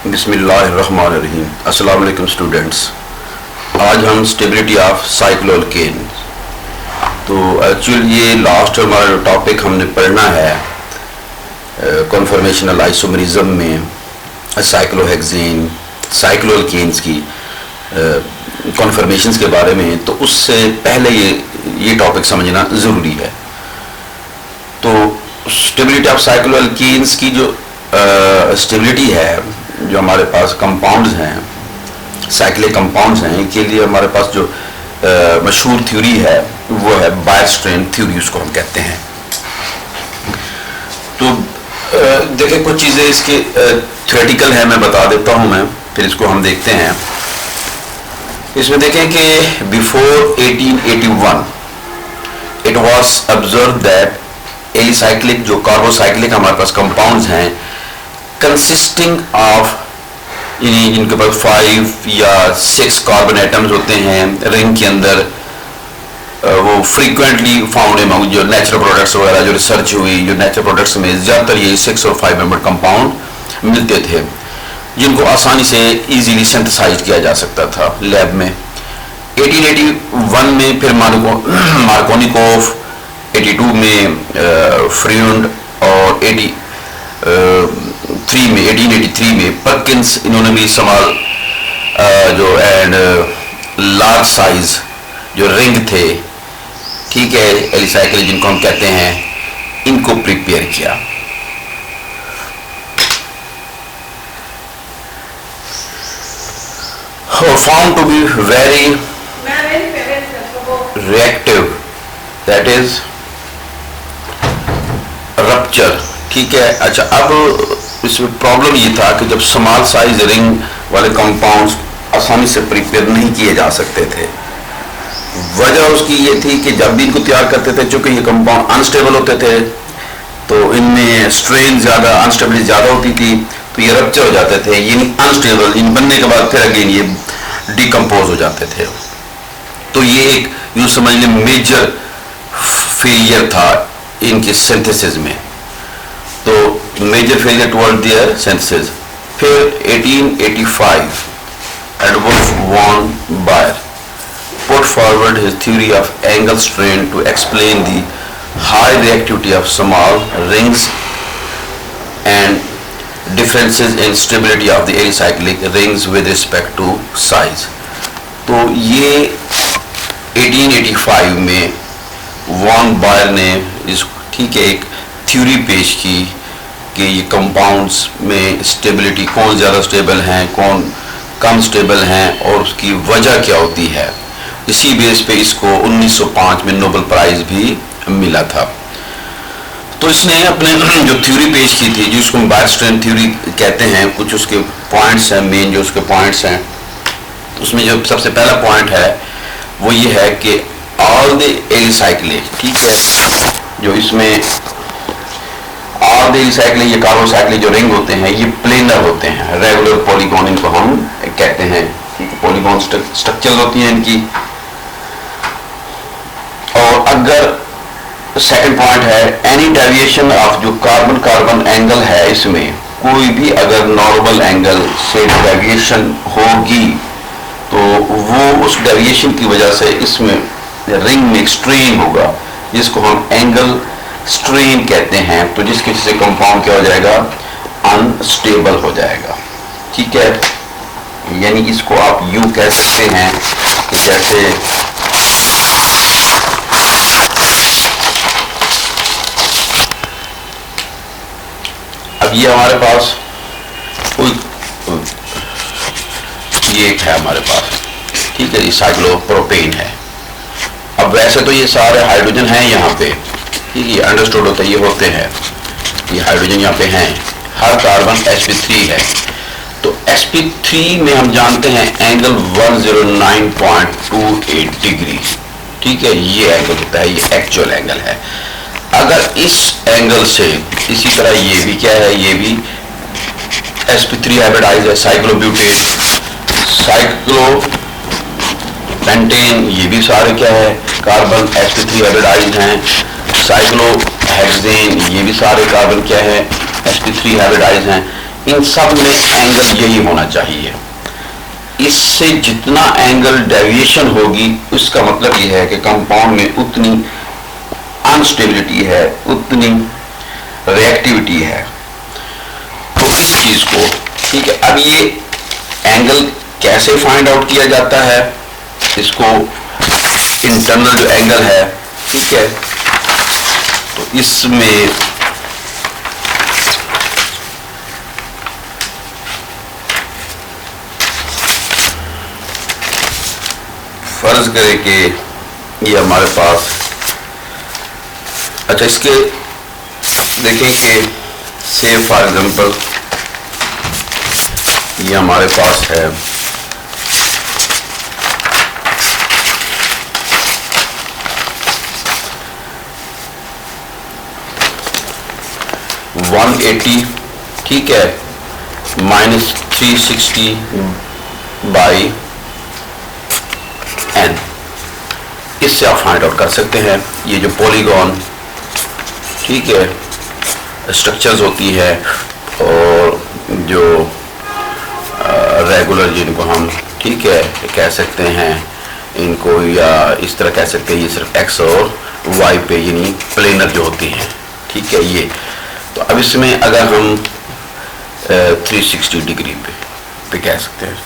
बिस्मिल्लाहिर्रहमानिर्रहीम। अस्सलाम वालेकुम स्टूडेंट्स। आज हम स्टेबिलिटी ऑफ साइक्लोअल्केन, तो एक्चुअली ये लास्ट हमारा टॉपिक हमने पढ़ना है कन्फर्मेशनल आइसोमरिज्म में साइक्लोहेक्सेन साइक्लोअल्केन्स की कन्फर्मेशंस के बारे में। तो उससे पहले ये टॉपिक समझना ज़रूरी है। तो स्टेबिलिटी ऑफ साइक्लोअल्केन्स की जो स्टेबिलिटी है, जो हमारे पास कंपाउंड्स हैं, साइक्लिक कंपाउंड्स हैं, इनके लिए हमारे पास जो मशहूर थ्योरी है वो है बायर-स्ट्रेन थ्योरी, उसको हम कहते हैं। तो देखिए कुछ चीज़ें इसके थ्योरेटिकल है, मैं बता देता हूँ मैं, फिर इसको हम देखते हैं। इसमें देखें कि before 1881 it was observe that alicyclic, जो कार्बोसाइक्लिक हमारे पास कंपाउंड्स हैं, कंसिस्टिंग ऑफ, इनके पास 5 या 6 कार्बन एटम्स होते हैं रिंग के अंदर। वो फ्रीक्वेंटली फाउंड अमंग जो नेचुरल प्रोडक्ट्स वगैरह जो रिसर्च हुई, जो नेचुरल प्रोडक्ट्स में ज़्यादातर ये 6 और 5 मेंबर कंपाउंड मिलते थे, जिनको आसानी से इजीली सिंथेसाइज किया जा सकता था लैब में। 1881 में फिर मार्कोनिकोफ, 82 में फ्रीउंड और 1883 में पर्किंस, इन्होंने भी इस्तेमाल जो एंड लार्ज साइज जो रिंग थे, ठीक है, एलिसाइक्लिक जिनको हम कहते हैं, इनको प्रिपेयर किया। Found to be very reactive, that is rupture, ठीक है। अच्छा, अब इसमें प्रॉब्लम ये था कि जब स्मॉल साइज रिंग वाले कंपाउंड्स आसानी से प्रिपेयर नहीं किए जा सकते थे। वजह उसकी ये थी कि जब भी इनको तैयार करते थे, चूंकि ये कंपाउंड अनस्टेबल होते थे, तो इनमें स्ट्रेन ज़्यादा, अनस्टेबिलिटी ज़्यादा होती थी, तो ये रप्चर हो जाते थे। ये अनस्टेबल, इन बनने के बाद फिर अगेन ये डिकम्पोज हो जाते थे। तो ये एक यूँ समझ लें मेजर फेलियर था इनके सिंथेसिस में। तो major failure toward their synthesis. फिर 1885 Edward von Baeyer put forward his theory of angle strain to explain the high reactivity of small rings and differences in stability of the alicyclic rings with respect to size. तो ये 1885 में von buyer ने इस, ठीक है, एक theory पेश की कि ये कंपाउंड्स में स्टेबिलिटी, कौन ज़्यादा स्टेबल हैं, कौन कम स्टेबल हैं, और उसकी वजह क्या होती है। इसी बेस पे इसको 1905 में नोबेल प्राइज भी मिला था। तो इसने अपने जो थ्योरी पेश की थी, जिसको हम बायर-स्ट्रेन थ्योरी कहते हैं, कुछ उसके पॉइंट्स हैं, मेन जो उसके पॉइंट्स हैं, उसमें जो सबसे पहला पॉइंट है वो ये है कि ऑल द एलिसाइक्लिक, ठीक है, जो इसमें ऑल द एलिसाइक्लिक, ये कार्बोसाइक्लिक जो रिंग होते हैं, ये प्लेनर होते हैं, रेगुलर पॉलीगॉन इनको हम कहते हैं, ठीक है, पॉलीगॉन स्ट्रक्चर होती हैं इनकी। और अगर सेकंड पॉइंट है, एनी डेविएशन ऑफ जो कार्बन कार्बन एंगल है, इसमें कोई भी अगर नॉर्मल एंगल से डेविएशन होगी, तो वो उस डेविएशन की वजह से इसमें रिंग में स्ट्रेन होगा, जिसको हम एंगल स्ट्रेन कहते हैं। तो जिसकी वजह से कंपाउंड क्या हो जाएगा, अनस्टेबल हो जाएगा, ठीक है। यानी इसको आप यूं कह सकते हैं कि जैसे अब ये हमारे पास कोई ये एक है हमारे पास, ठीक है, ये साइक्लोप्रोपेन है। अब वैसे तो ये सारे हाइड्रोजन हैं यहाँ पे, ठीक है, अंडरस्टूड होता है, ये होते हैं, ये हाइड्रोजन यहाँ पे हैं, हर कार्बन sp3 है। तो sp3 में हम जानते हैं एंगल 109.28 डिग्री, ठीक है, ये एंगल होता है, ये एक्चुअल एंगल है। अगर इस एंगल से, इसी तरह ये भी क्या है, ये भी sp3 हाइब्रिडाइज है, साइक्लोब्यूटेन, साइक्लोपेंटेन, ये भी सारे क्या है, कार्बन sp3 हाइब्रिडाइज हैं। साइक्लोहेक्सेन, ये भी सारे कार्बन क्या है, sp3 हाइब्रिडाइज हैं। इन सब में एंगल यही होना चाहिए। इससे जितना एंगल डेविएशन होगी उसका मतलब यह है कि कंपाउंड में उतनी अनस्टेबिलिटी है, उतनी रिएक्टिविटी है। तो इस चीज को, ठीक है, अब ये एंगल कैसे फाइंड आउट किया जाता है, इसको इंटरनल जो एंगल है, ठीक है, तो इसमें फर्ज करें कि ये हमारे पास, अच्छा इसके देखें कि से फॉर एग्जांपल ये हमारे पास है 180, ठीक है, -360 बाई n। इससे आप फाइंड आउट कर सकते हैं ये जो पॉलीगॉन, ठीक है, स्ट्रक्चर्स होती है और जो रेगुलर जिनको हम, ठीक है, कह सकते हैं इनको, या इस तरह कह सकते हैं ये सिर्फ x और y पे यानी प्लेनर जो होती हैं, ठीक है। ये तो अब इसमें अगर हम 360 डिग्री पे कह सकते हैं,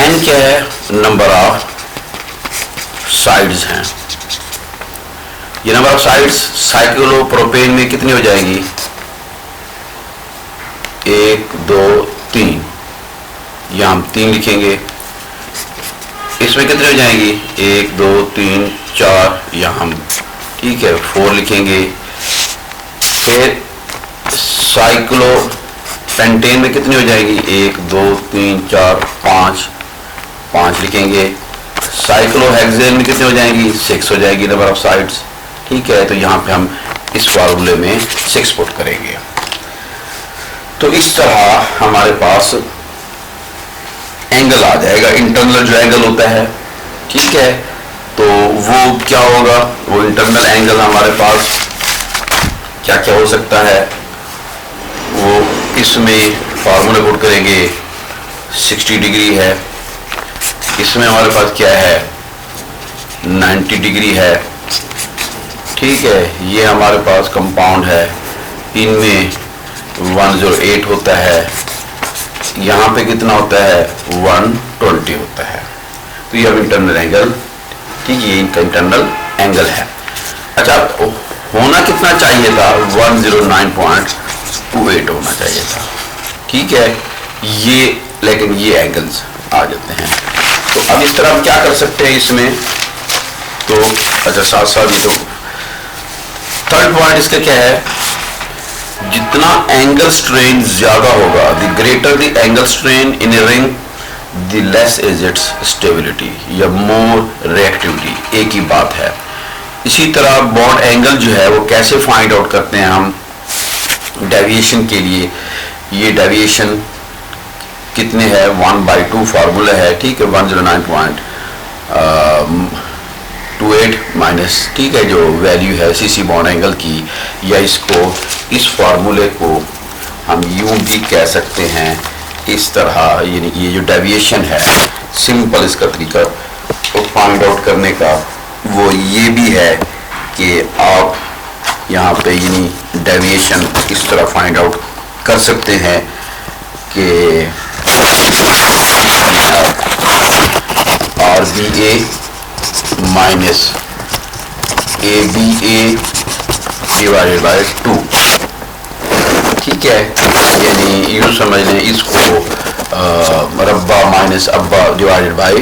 n क्या है, नंबर ऑफ साइड्स हैं। ये नंबर ऑफ साइड्स साइक्लोप्रोपेन में कितनी हो जाएगी, 1 2 3, यहां हम 3 लिखेंगे। इसमें कितनी हो जाएंगी, 1 2 3 4, यहां हम, ठीक है, 4 लिखेंगे। फिर साइक्लोपेंटेन में कितनी हो जाएगी, 1 2 3 4 5 लिखेंगे। साइक्लोहेक्सेन में कितनी हो जाएंगी, 6 हो जाएगी नंबर ऑफ साइड्स, ठीक है। तो यहाँ पे हम इस फार्मूले में 6 पुट करेंगे। तो इस तरह हमारे पास एंगल आ जाएगा, इंटरनल जो एंगल होता है, ठीक है। तो वो क्या होगा, वो इंटरनल एंगल हमारे पास क्या क्या हो सकता है, वो इसमें फार्मूला पुट करेंगे, 60 डिग्री है, इसमें हमारे पास क्या है, 90 डिग्री है, ठीक है। ये हमारे पास कंपाउंड है, इनमें 108 होता है, यहाँ पे कितना होता है, 120 होता है। तो ये अब इंटरनल एंगल, ठीक है, ये इनका इंटरनल एंगल है। अच्छा, होना कितना चाहिए था, 109.28 होना चाहिए था, ठीक है। ये लेकिन ये एंगल्स आ जाते हैं। तो अब इस तरह हम क्या कर सकते हैं इसमें, तो अच्छा साथ साथ ये तो थर्ड पॉइंट इसका क्या है, जितना एंगल स्ट्रेन ज्यादा होगा, the greater the angle strain in a ring the less is it's stability या मोर रिएक्टिविटी, एक ही बात है। इसी तरह बॉन्ड एंगल जो है वो कैसे फाइंड आउट करते हैं हम डेविएशन के लिए, ये डेविएशन कितने है, 1/2 फार्मूला है, ठीक है, 109.28 माइनस, ठीक है, जो वैल्यू है सीसी बॉन्ड एंगल की, या इसको, इस फार्मूले को हम यूं भी कह सकते हैं इस तरह, यानी कि ये जो डेविएशन है, सिंपल इसका तरीका फाइंड आउट करने का वो ये भी है कि आप यहाँ पे यानी डेविएशन इस तरह फाइंड आउट कर सकते हैं कि RBA minus ABA divided by 2, ठीक है, यानी यूँ समझ लें इसको रब्बा माइनस अब्बा डिवाइडेड बाय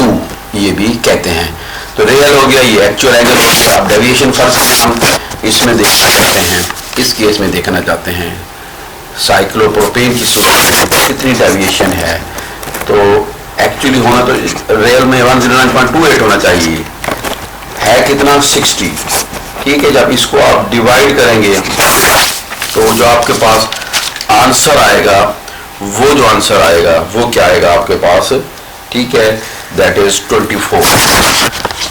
2 ये भी कहते हैं। तो रियल हो गया, ये एक्चुअल एंगल हो गया। अब डेविएशन फर्स्ट हम इसमें देखना चाहते हैं, इस केस में देखना चाहते हैं साइक्लोप्रोपेन की सूरत में कितनी डेविएशन है। तो एक्चुअली होना तो रियल में 109.28 होना चाहिए, है कितना, 60, ठीक है। जब इसको आप डिवाइड करेंगे तो जो आपके पास आंसर आएगा, वो जो आंसर आएगा वो क्या आएगा आपके पास, ठीक है, दैट इज 24।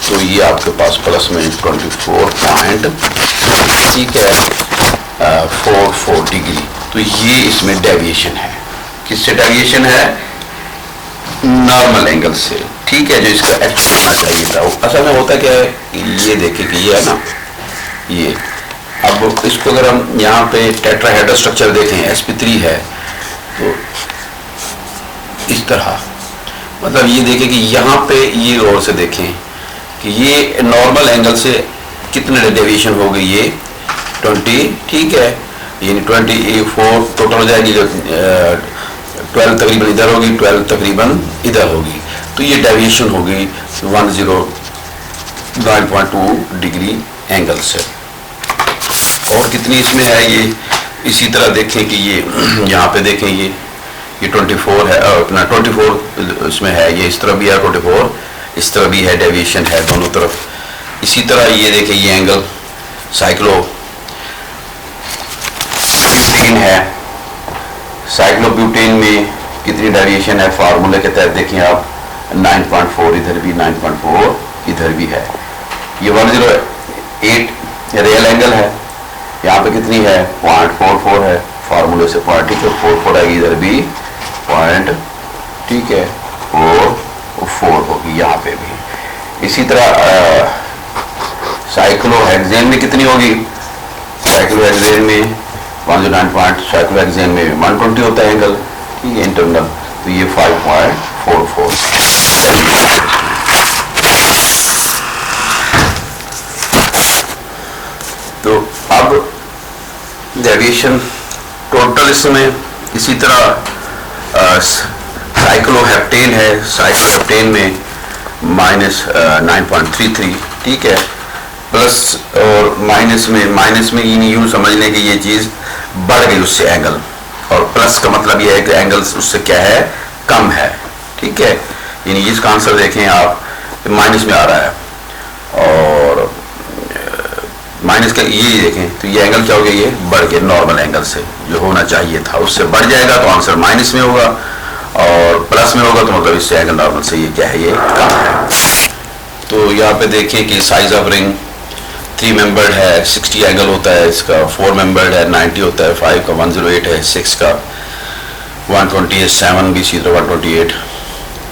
तो ये आपके पास प्लस में 24 पॉइंट, ठीक है, 44 डिग्री। तो ये इसमें डेविएशन है। किससे डेविएशन है? नॉर्मल एंगल से, ठीक है, जो इसका एक्चुअल होना चाहिए था। असल में होता क्या है, ये देखिए कि ये है ना, ये अब इसको अगर हम यहाँ पे टेट्राहेड्रल स्ट्रक्चर देखें, sp3 है, तो इस तरह, मतलब ये देखें कि यहाँ पे ये गौर से देखें कि ये नॉर्मल एंगल से कितने डेविएशन हो गई, ये 20, ठीक है, यानी 24 टोटल हो जाएगी, जो 12 तकरीबन इधर होगी, 12 तकरीबन इधर होगी, तो ये डेविएशन होगी 109.2 डिग्री एंगल से। और कितनी इसमें है ये, इसी तरह देखें कि ये यहाँ पे देखें, ये 24 है, अपना 24 इसमें है, ये इस तरफ भी है 24, इस तरफ भी है, डेविएशन है दोनों तरफ। इसी तरह ये देखें, ये एंगल साइक्लोब्यूटेन है, साइक्लोब्यूटेन में कितनी डेविएशन है, फार्मूले के तहत देखें आप 9.4, इधर भी 9.4, इधर भी है। ये 108 रियल एंगल है, यहाँ पे कितनी है, 0.44 है, फार्मूले से पॉइंट, ठीक है, 44 आएगी, इधर भी पॉइंट, ठीक है, 4 होगी यहाँ पे भी। इसी तरह साइक्लोहेक्सेन में कितनी होगी, साइक्लोहेक्सेन में 109 पॉइंट, साइक्लोहेक्सेन में 120 होता है एंगल, ठीक है, इंटरनल, तो ये 5.44। तो अब डेविएशन टोटल इसमें, इसी तरह साइक्लोहेप्टेन है, साइक्लोहेप्टेन में -9.33, ठीक है, प्लस और माइनस में ये यूँ समझ लें कि ये चीज़ बढ़ गई उससे एंगल, और प्लस का मतलब ये है कि एंगल उससे क्या है, कम है, ठीक है, यानी इसका आंसर देखें आप, माइनस में आ रहा है, और माइनस का ये देखें तो ये एंगल क्या हो गया, ये बढ़ गया नॉर्मल एंगल से, जो होना चाहिए था उससे बढ़ जाएगा तो आंसर माइनस में होगा, और प्लस में होगा तो मतलब इससे एंगल नॉर्मल से ये क्या है, ये कम है। तो यहाँ पे देखें कि साइज ऑफ रिंग 3 मेंबर्ड है, 60 एंगल होता है इसका, 4 मेंबर्ड है 90 होता है, 5 का 108 है, 6 का 120 है, 7 भी इसी तरह 128,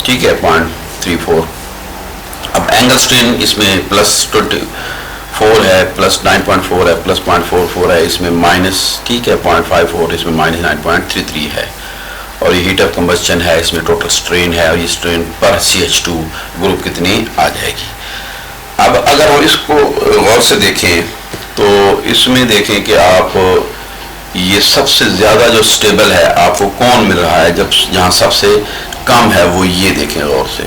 ठीक है, 0.34। अब एंगल स्ट्रेन इसमें +24 है, +9.4 है, +0.44 है, इसमें माइनस, ठीक है, 0.54, इसमें -9.33 है, और ये हीट ऑफ कंबस्चन है, इसमें टोटल स्ट्रेन है, और ये स्ट्रेन पर CH2 ग्रुप कितनी आ जाएगी। अब अगर हम इसको गौर से देखें तो इसमें देखें कि आप ये सबसे ज़्यादा जो स्टेबल है आपको कौन मिल रहा है, जब जहाँ सबसे कम है वो ये देखें गौर से,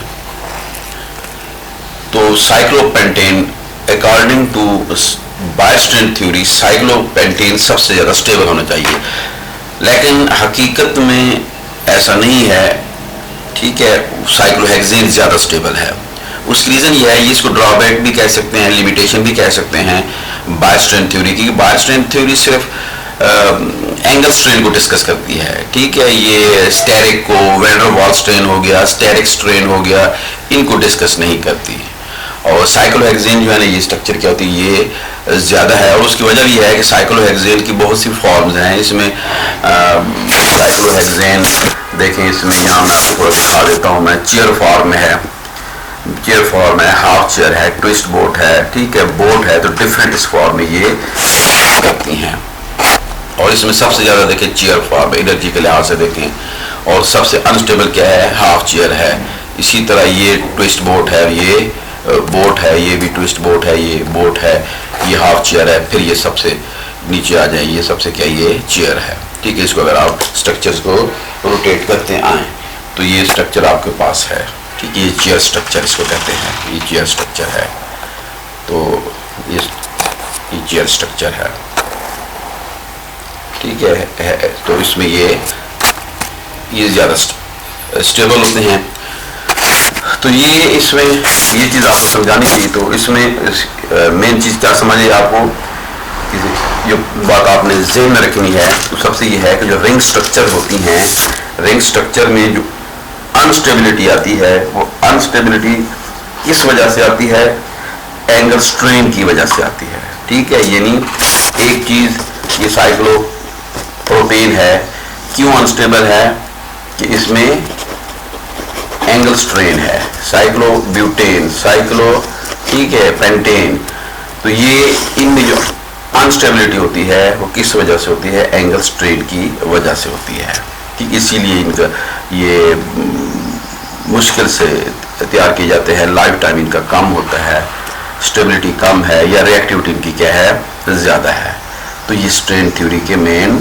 तो cyclopentane according to Baeyer strain theory cyclopentane सबसे ज़्यादा स्टेबल होना चाहिए, लेकिन हकीकत में ऐसा नहीं है, ठीक है, साइक्लोहेक्सेन ज़्यादा स्टेबल है। उसकी रीज़न ये है, इसको ड्रॉबैक भी कह सकते हैं, लिमिटेशन भी कह सकते हैं बायोस्ट्रेन थ्योरी की। बायोस्ट्रेन थ्योरी सिर्फ एंगल स्ट्रेन को डिस्कस करती है, ठीक है, ये स्टेरिक को, वैन डर वाल्स स्ट्रेन हो गया, स्टेरिक स्ट्रेन हो गया, इनको डिस्कस नहीं करती। और साइक्लोहेक्सेन जो है ना, ये स्ट्रक्चर क्या होती है, ये ज़्यादा है, और उसकी वजह भी है कि साइक्लोहेक्सेन की बहुत सी फॉर्म्स हैं। इसमें साइक्लोहेक्सेन देखें, इसमें यहाँ मैं आपको थोड़ा दिखा देता हूँ, मैं चेयर फॉर्म में है, चेयर फॉर्म है, हाफ चेयर है, ट्विस्ट बोट है, ठीक है, बोट है, तो डिफरेंट इस फॉर्म में ये करती हैं। और इसमें सबसे ज़्यादा देखें चेयर फॉर्म है, एनर्जी के लिहाज से देखें, और सबसे अनस्टेबल क्या है, हाफ चेयर है। इसी तरह ये ट्विस्ट बोट है, ये बोट है, ये भी ट्विस्ट बोट है, ये बोट है, ये हाफ चेयर है, फिर ये सबसे नीचे आ जाए, ये सबसे क्या, ये चेयर है, ठीक है। इसको अगर आप स्ट्रक्चर्स को रोटेट करते आए तो ये स्ट्रक्चर आपके पास है, ठीक है, ये चेयर स्ट्रक्चर इसको कहते हैं, ये चेयर स्ट्रक्चर है, तो ये चेयर स्ट्रक्चर है, ठीक है, तो इसमें ये ज़्यादा स्टेबल होते हैं। तो ये इसमें ये चीज़ आपको समझानी थी। तो इसमें मेन चीज़ क्या समझिए आपको, जो बात आपने ज़हन में रखनी है, तो सबसे ये है कि जो रिंग स्ट्रक्चर होती हैं, रिंग स्ट्रक्चर में जो अनस्टेबिलिटी आती है, वो अनस्टेबिलिटी किस वजह से आती है, एंगल स्ट्रेन की वजह से आती है, ठीक है। यानी एक चीज़ ये प्रोपेन है। क्यों अनस्टेबल है? कि इसमें एंगल स्ट्रेन है। साइक्लोब्यूटेन, ठीक है, पेंटेन, तो ये इनमें जो अनस्टेबिलिटी होती है वो किस वजह से होती है? एंगल स्ट्रेन की वजह से होती है। कि इसीलिए इनका ये मुश्किल से तैयार किए जाते हैं, लाइफ टाइम इनका कम होता है, स्टेबिलिटी कम है, या रिएक्टिविटी इनकी क्या है? ज़्यादा है। तो ये स्ट्रेन थ्योरी के मेन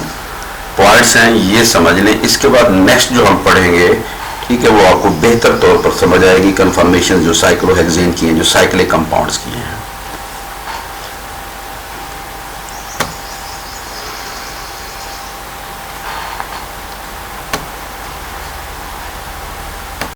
पॉइंट्स हैं, ये समझ लें। इसके बाद नेक्स्ट जो हम पढ़ेंगे, ठीक है, वो आपको बेहतर तौर पर समझ आएगी, कन्फर्मेशन जो साइक्लोहेक्सेन की हैं, जो साइक्लिक कंपाउंड्स की हैं।